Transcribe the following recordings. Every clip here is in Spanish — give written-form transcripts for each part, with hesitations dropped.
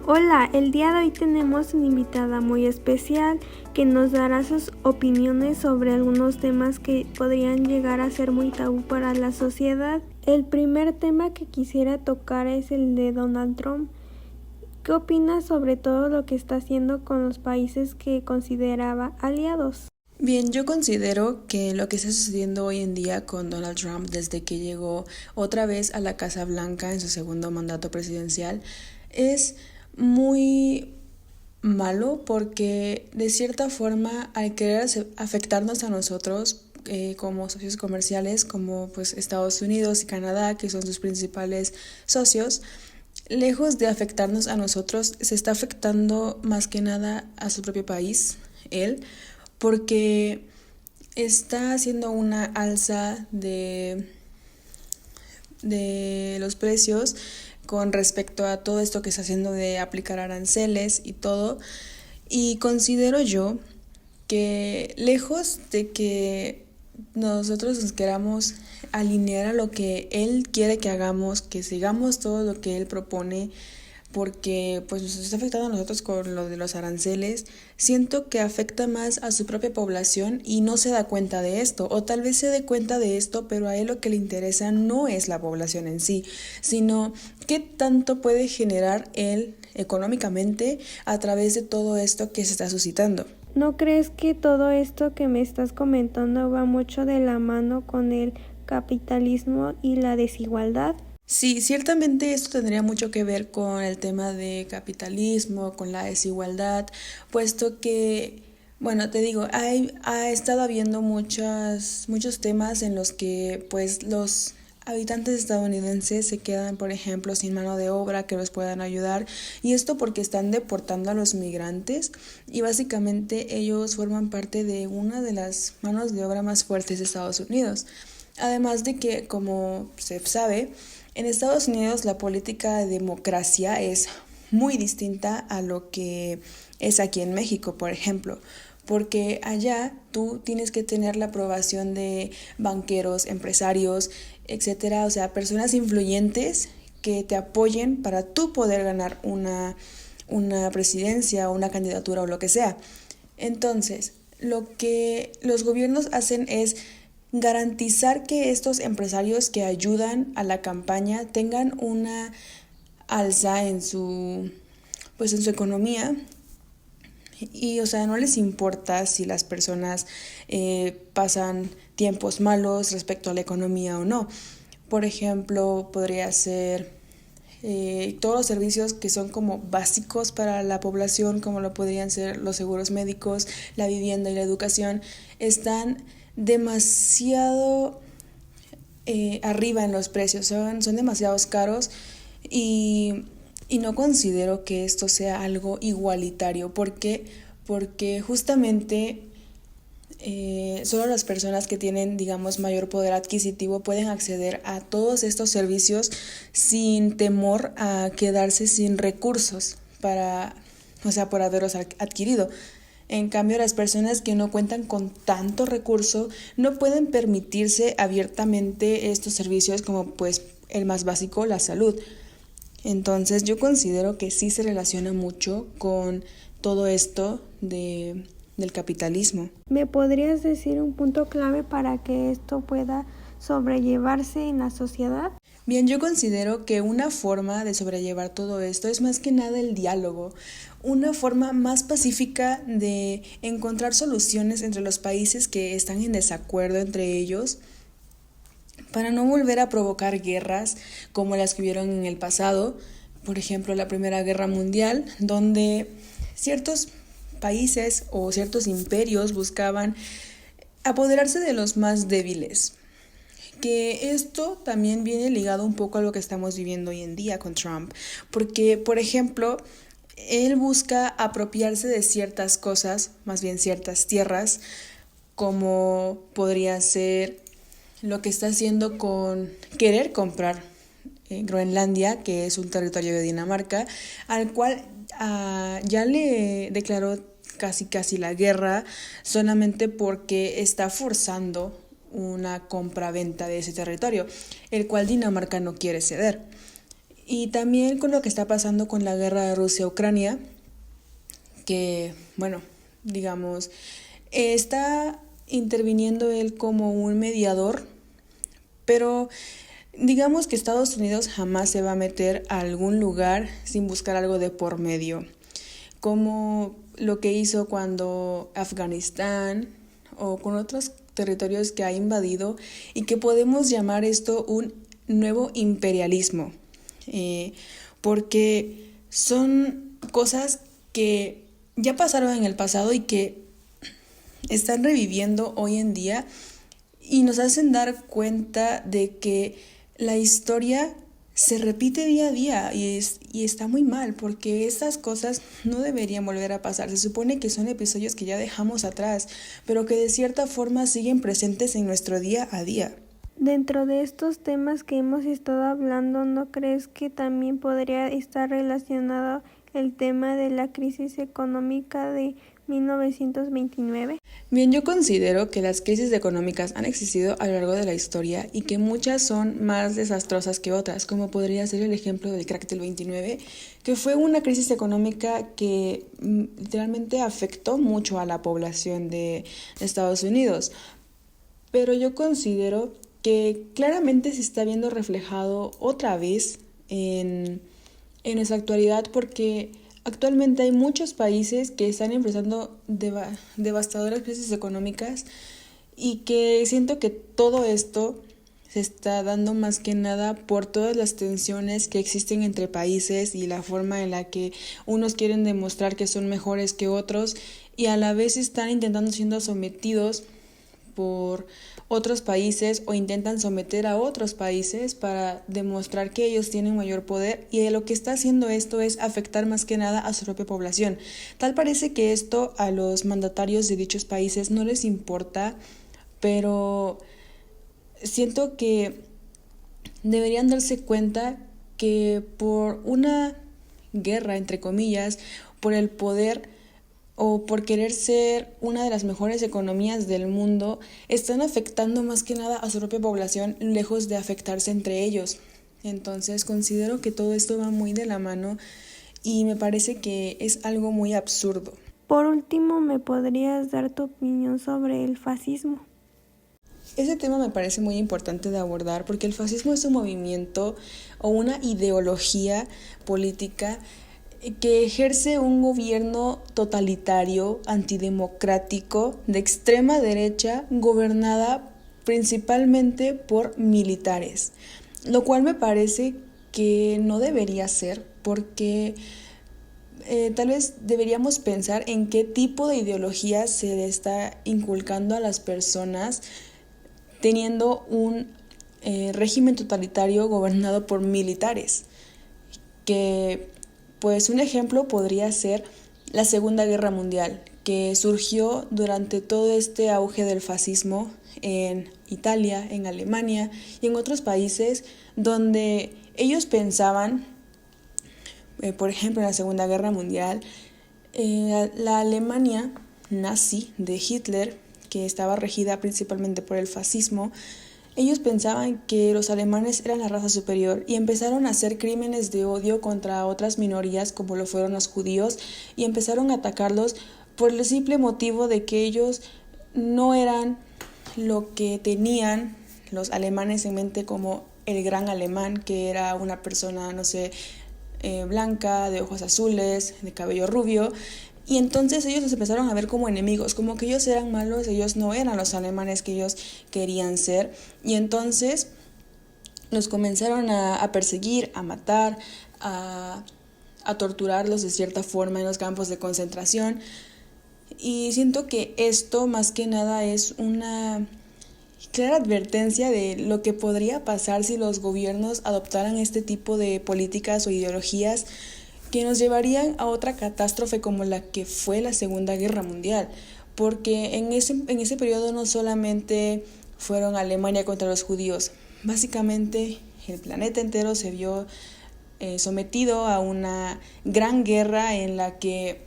Hola, el día de hoy tenemos una invitada muy especial que nos dará sus opiniones sobre algunos temas que podrían llegar a ser muy tabú para la sociedad. El primer tema que quisiera tocar es el de Donald Trump. ¿Qué opinas sobre todo lo que está haciendo con los países que consideraba aliados? Bien, yo considero que lo que está sucediendo hoy en día con Donald Trump desde que llegó otra vez a la Casa Blanca en su segundo mandato presidencial es muy malo porque de cierta forma al querer afectarnos a nosotros como socios comerciales como pues Estados Unidos y Canadá, que son sus principales socios, lejos de afectarnos a nosotros, se está afectando más que nada a su propio país, él, porque está haciendo una alza de los precios con respecto a todo esto que está haciendo de aplicar aranceles y todo. Y considero yo que lejos de que nosotros nos queramos alinear a lo que él quiere que hagamos, que sigamos todo lo que él propone, porque pues nos está afectando a nosotros con lo de los aranceles, siento que afecta más a su propia población y no se da cuenta de esto, o tal vez se dé cuenta de esto, pero a él lo que le interesa no es la población en sí, sino qué tanto puede generar él económicamente a través de todo esto que se está suscitando. ¿No crees que todo esto que me estás comentando va mucho de la mano con el capitalismo y la desigualdad? Sí, ciertamente esto tendría mucho que ver con el tema de capitalismo, con la desigualdad, puesto que, bueno, te digo, ha estado habiendo muchos temas en los que pues los habitantes estadounidenses se quedan, por ejemplo, sin mano de obra que los puedan ayudar, y esto porque están deportando a los migrantes y básicamente ellos forman parte de una de las manos de obra más fuertes de Estados Unidos. Además de que, como se sabe, en Estados Unidos la política de democracia es muy distinta a lo que es aquí en México, por ejemplo, porque allá tú tienes que tener la aprobación de banqueros, empresarios, etcétera, o sea, personas influyentes que te apoyen para tú poder ganar una presidencia o una candidatura o lo que sea. Entonces, lo que los gobiernos hacen es garantizar que estos empresarios que ayudan a la campaña tengan una alza en su economía, y o sea, no les importa si las personas pasan tiempos malos respecto a la economía o no. Por ejemplo, podría ser todos los servicios que son como básicos para la población, como lo podrían ser los seguros médicos, la vivienda y la educación, están demasiado arriba en los precios, son demasiado caros, y, y no considero que esto sea algo igualitario. ¿Por qué? Porque justamente solo las personas que tienen, digamos, mayor poder adquisitivo pueden acceder a todos estos servicios sin temor a quedarse sin recursos por haberlos adquirido. En cambio, las personas que no cuentan con tanto recurso no pueden permitirse abiertamente estos servicios como pues el más básico, la salud. Entonces yo considero que sí se relaciona mucho con todo esto del capitalismo. ¿Me podrías decir un punto clave para que esto pueda sobrellevarse en la sociedad? Bien, yo considero que una forma de sobrellevar todo esto es más que nada el diálogo, una forma más pacífica de encontrar soluciones entre los países que están en desacuerdo entre ellos, para no volver a provocar guerras como las que hubieron en el pasado, por ejemplo la Primera Guerra Mundial, donde ciertos países o ciertos imperios buscaban apoderarse de los más débiles. Que esto también viene ligado un poco a lo que estamos viviendo hoy en día con Trump, porque, por ejemplo, él busca apropiarse de ciertas cosas, más bien ciertas tierras, como podría ser lo que está haciendo con querer comprar Groenlandia, que es un territorio de Dinamarca, al cual ya le declaró casi la guerra solamente porque está forzando una compra-venta de ese territorio, el cual Dinamarca no quiere ceder. Y también con lo que está pasando con la guerra de Rusia-Ucrania, que, bueno, digamos, está interviniendo él como un mediador, pero digamos que Estados Unidos jamás se va a meter a algún lugar sin buscar algo de por medio, como lo que hizo cuando Afganistán o con otros territorios que ha invadido, y que podemos llamar esto un nuevo imperialismo, porque son cosas que ya pasaron en el pasado y que están reviviendo hoy en día y nos hacen dar cuenta de que la historia se repite día a día y está muy mal, porque estas cosas no deberían volver a pasar. Se supone que son episodios que ya dejamos atrás, pero que de cierta forma siguen presentes en nuestro día a día. Dentro de estos temas que hemos estado hablando, ¿no crees que también podría estar relacionado el tema de la crisis económica de 1929? Bien, yo considero que las crisis económicas han existido a lo largo de la historia y que muchas son más desastrosas que otras, como podría ser el ejemplo del crack del 29, que fue una crisis económica que literalmente afectó mucho a la población de Estados Unidos. Pero yo considero que claramente se está viendo reflejado otra vez en nuestra actualidad, porque actualmente hay muchos países que están enfrentando devastadoras crisis económicas, y que siento que todo esto se está dando más que nada por todas las tensiones que existen entre países y la forma en la que unos quieren demostrar que son mejores que otros y a la vez están intentando siendo sometidos por otros países o intentan someter a otros países para demostrar que ellos tienen mayor poder, y lo que está haciendo esto es afectar más que nada a su propia población. Tal parece que esto a los mandatarios de dichos países no les importa, pero siento que deberían darse cuenta que por una guerra, entre comillas, por el poder o por querer ser una de las mejores economías del mundo, están afectando más que nada a su propia población, lejos de afectarse entre ellos. Entonces considero que todo esto va muy de la mano y me parece que es algo muy absurdo. Por último, ¿me podrías dar tu opinión sobre el fascismo? Ese tema me parece muy importante de abordar, porque el fascismo es un movimiento o una ideología política que ejerce un gobierno totalitario, antidemocrático, de extrema derecha, gobernada principalmente por militares, lo cual me parece que no debería ser, porque tal vez deberíamos pensar en qué tipo de ideología se le está inculcando a las personas teniendo un régimen totalitario gobernado por militares, que pues un ejemplo podría ser la Segunda Guerra Mundial, que surgió durante todo este auge del fascismo en Italia, en Alemania y en otros países donde ellos pensaban, por ejemplo, en la Segunda Guerra Mundial, la Alemania nazi de Hitler, que estaba regida principalmente por el fascismo, ellos pensaban que los alemanes eran la raza superior y empezaron a hacer crímenes de odio contra otras minorías, como lo fueron los judíos, y empezaron a atacarlos por el simple motivo de que ellos no eran lo que tenían los alemanes en mente como el gran alemán, que era una persona, no sé, blanca, de ojos azules, de cabello rubio. Y entonces ellos los empezaron a ver como enemigos, como que ellos eran malos, ellos no eran los alemanes que ellos querían ser. Y entonces los comenzaron a perseguir, a matar, a torturarlos de cierta forma en los campos de concentración. Y siento que esto más que nada es una clara advertencia de lo que podría pasar si los gobiernos adoptaran este tipo de políticas o ideologías que nos llevarían a otra catástrofe como la que fue la Segunda Guerra Mundial, porque en ese periodo no solamente fueron Alemania contra los judíos, básicamente el planeta entero se vio sometido a una gran guerra en la que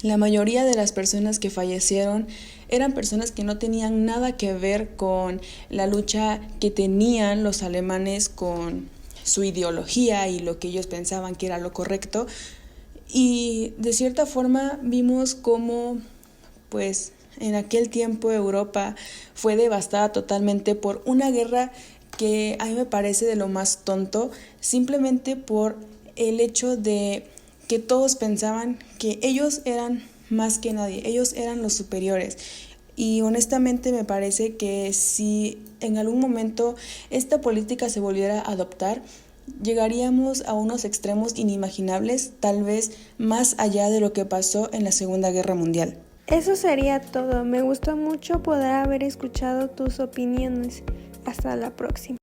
la mayoría de las personas que fallecieron eran personas que no tenían nada que ver con la lucha que tenían los alemanes con su ideología y lo que ellos pensaban que era lo correcto. Y de cierta forma vimos cómo, pues, en aquel tiempo Europa fue devastada totalmente por una guerra que a mí me parece de lo más tonto, simplemente por el hecho de que todos pensaban que ellos eran más que nadie, ellos eran los superiores. Y honestamente me parece que si en algún momento esta política se volviera a adoptar, llegaríamos a unos extremos inimaginables, tal vez más allá de lo que pasó en la Segunda Guerra Mundial. Eso sería todo. Me gustó mucho poder haber escuchado tus opiniones. Hasta la próxima.